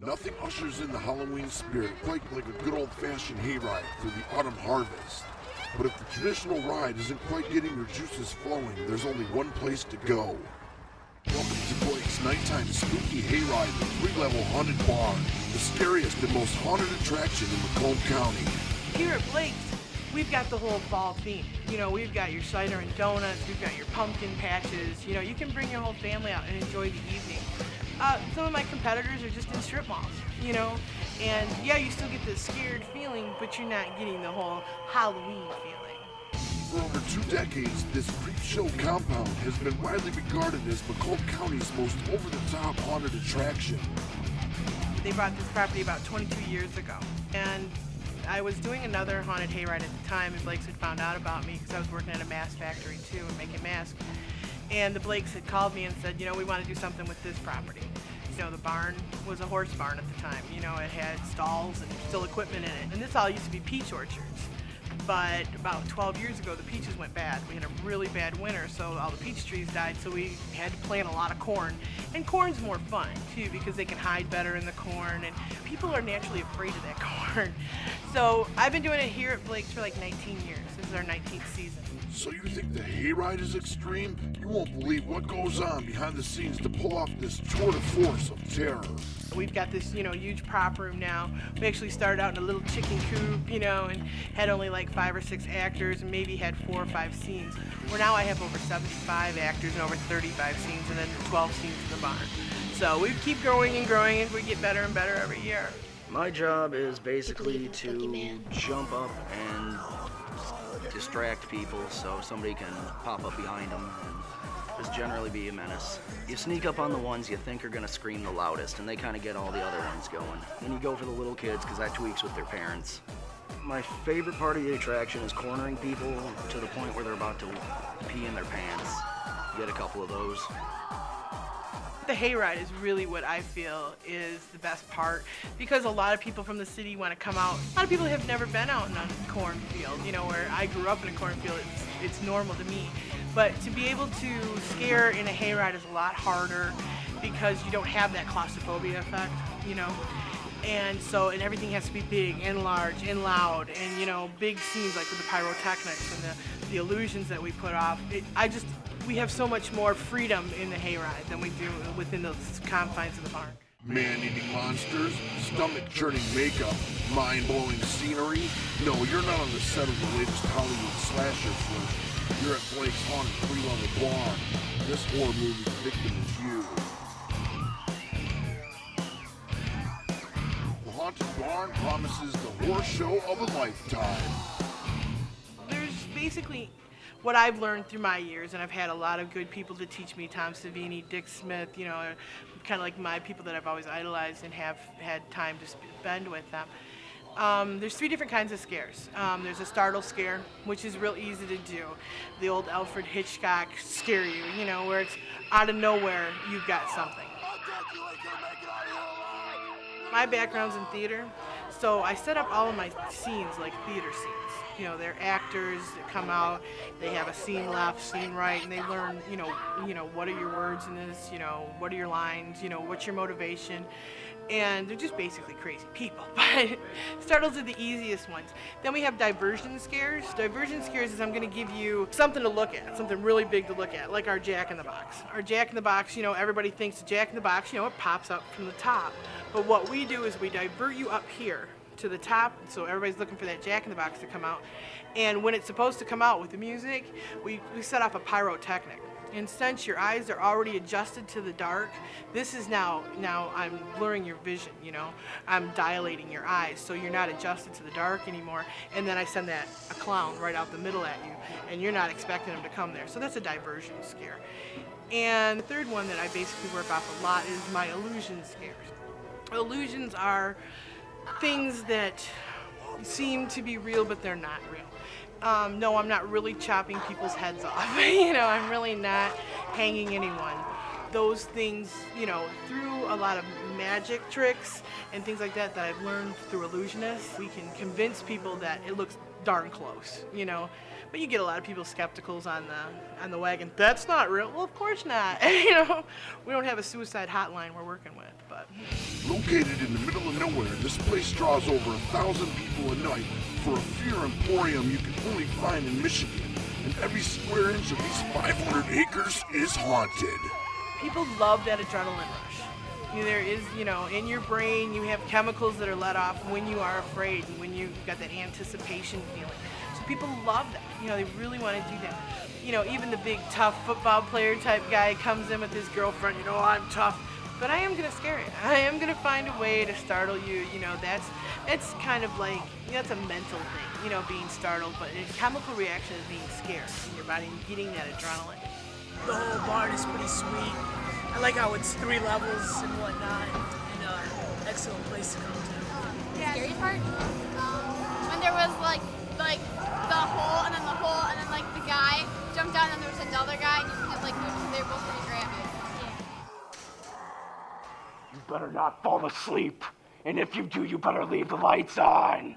Nothing ushers in the Halloween spirit quite like a good old-fashioned hayride through the autumn harvest. But if the traditional ride isn't quite getting your juices flowing, there's only one place to go. Welcome to Blake's nighttime spooky hayride, the 3-level haunted barn, the scariest and most haunted attraction in Macomb County. Here at Blake's, we've got the whole fall theme. You know, we've got your cider and donuts, we've got your pumpkin patches. You know, you can bring your whole family out and enjoy the evening. Some of my competitors are just in strip malls, you know, and yeah, you still get the scared feeling, but you're not getting the whole Halloween feeling. For over 2 decades, this creep show compound has been widely regarded as Macomb County's most over-the-top haunted attraction. They bought this property about 22 years ago, and I was doing another haunted hayride at the time, and Blake's had found out about me because I was working at a mask factory too and making masks. And the Blakes had called me and said, you know, we want to do something with this property. You know, the barn was a horse barn at the time. You know, it had stalls and still equipment in it. And this all used to be peach orchards. But about 12 years ago, the peaches went bad. We had a really bad winter, so all the peach trees died, so we had to plant a lot of corn. And corn's more fun, too, because they can hide better in the corn, and people are naturally afraid of that corn. So I've been doing it here at Blake's for like 19 years. This is our 19th season. So you think the hayride is extreme? You won't believe what goes on behind the scenes to pull off this tour de force of terror. We've got this, you know, huge prop room now. We actually started out in a little chicken coop, you know, and had only like 5 or 6 actors and maybe had 4 or 5 scenes. Where now I have over 75 actors and over 35 scenes and then 12 scenes in the barn. So we keep growing and growing as we get better and better every year. My job is basically to jump up and distract people so somebody can pop up behind them and just generally be a menace. You sneak up on the ones you think are going to scream the loudest, and they kind of get all the other ones going. Then you go for the little kids because that tweaks with their parents. My favorite part of the attraction is cornering people to the point where they're about to pee in their pants. Get a couple of those. The hayride is really what I feel is the best part because a lot of people from the city want to come out. A lot of people have never been out in a cornfield, you know, where I grew up in a cornfield, it's normal to me. But to be able to scare in a hayride is a lot harder because you don't have that claustrophobia effect, you know. And so, and everything has to be big and large and loud and, you know, big scenes like with the pyrotechnics and the illusions that we put off. We have so much more freedom in the hayride than we do within the confines of the barn. Man-eating monsters, stomach-churning makeup, mind-blowing scenery. No, you're not on the set of the latest Hollywood slasher flick. You're at Blake's haunted 3-level barn. This horror movie's victim is you. The haunted barn promises the horror show of a lifetime. There's basically what I've learned through my years, and I've had a lot of good people to teach me, Tom Savini, Dick Smith, you know, kind of like my people that I've always idolized and have had time to spend with them. There's 3 different kinds of scares. There's a startle scare, which is real easy to do. The old Alfred Hitchcock scare you know, where it's out of nowhere, you've got something. My background's in theater, so I set up all of my scenes like theater scenes. You know, they're actors that come out, they have a scene left, scene right, and they learn, you know, what are your words in this, you know, what are your lines, you know, what's your motivation, and they're just basically crazy people. But startles are the easiest ones. Then we have diversion scares. Diversion scares is I'm going to give you something to look at, something really big to look at, like our Jack in the Box. Our Jack in the Box, you know, everybody thinks the Jack in the Box, you know, it pops up from the top. But what we do is we divert you up here to the top, so everybody's looking for that Jack in the Box to come out. And when it's supposed to come out with the music, we set off a pyrotechnic. And since your eyes are already adjusted to the dark, this is now I'm blurring your vision, you know. I'm dilating your eyes, so you're not adjusted to the dark anymore. And then I send a clown right out the middle at you, and you're not expecting him to come there. So that's a diversion scare. And the third one that I basically work off a lot is my illusion scares. Illusions are things that seem to be real, but they're not real. No, I'm not really chopping people's heads off. You know, I'm really not hanging anyone. Those things, you know, through a lot of magic tricks and things like that I've learned through illusionists, we can convince people that it looks darn close, you know. But you get a lot of people skepticals on the wagon. That's not real. Well, of course not. You know, we don't have a suicide hotline we're working with, but. Located in the middle of nowhere, this place draws over 1,000 people a night for a fear emporium you can only find in Michigan. And every square inch of these 500 acres is haunted. People love that adrenaline rush. You know, there is, you know, in your brain you have chemicals that are let off when you are afraid and when you've got that anticipation feeling. So people love that. You know, they really want to do that. You know, even the big tough football player type guy comes in with his girlfriend, you know, I'm tough. But I am going to scare you. I am going to find a way to startle you. You know, it's kind of like, you know, it's a mental thing, you know, being startled. But a chemical reaction is being scared in your body and getting that adrenaline. The whole barn is pretty sweet. I like how it's 3 levels and whatnot. And excellent place to come to. Yeah. The scary part? When there was like the hole and then the hole and then like the guy jumped down and there was another guy and you could just like they were both gonna grab you. You better not fall asleep. And if you do, you better leave the lights on.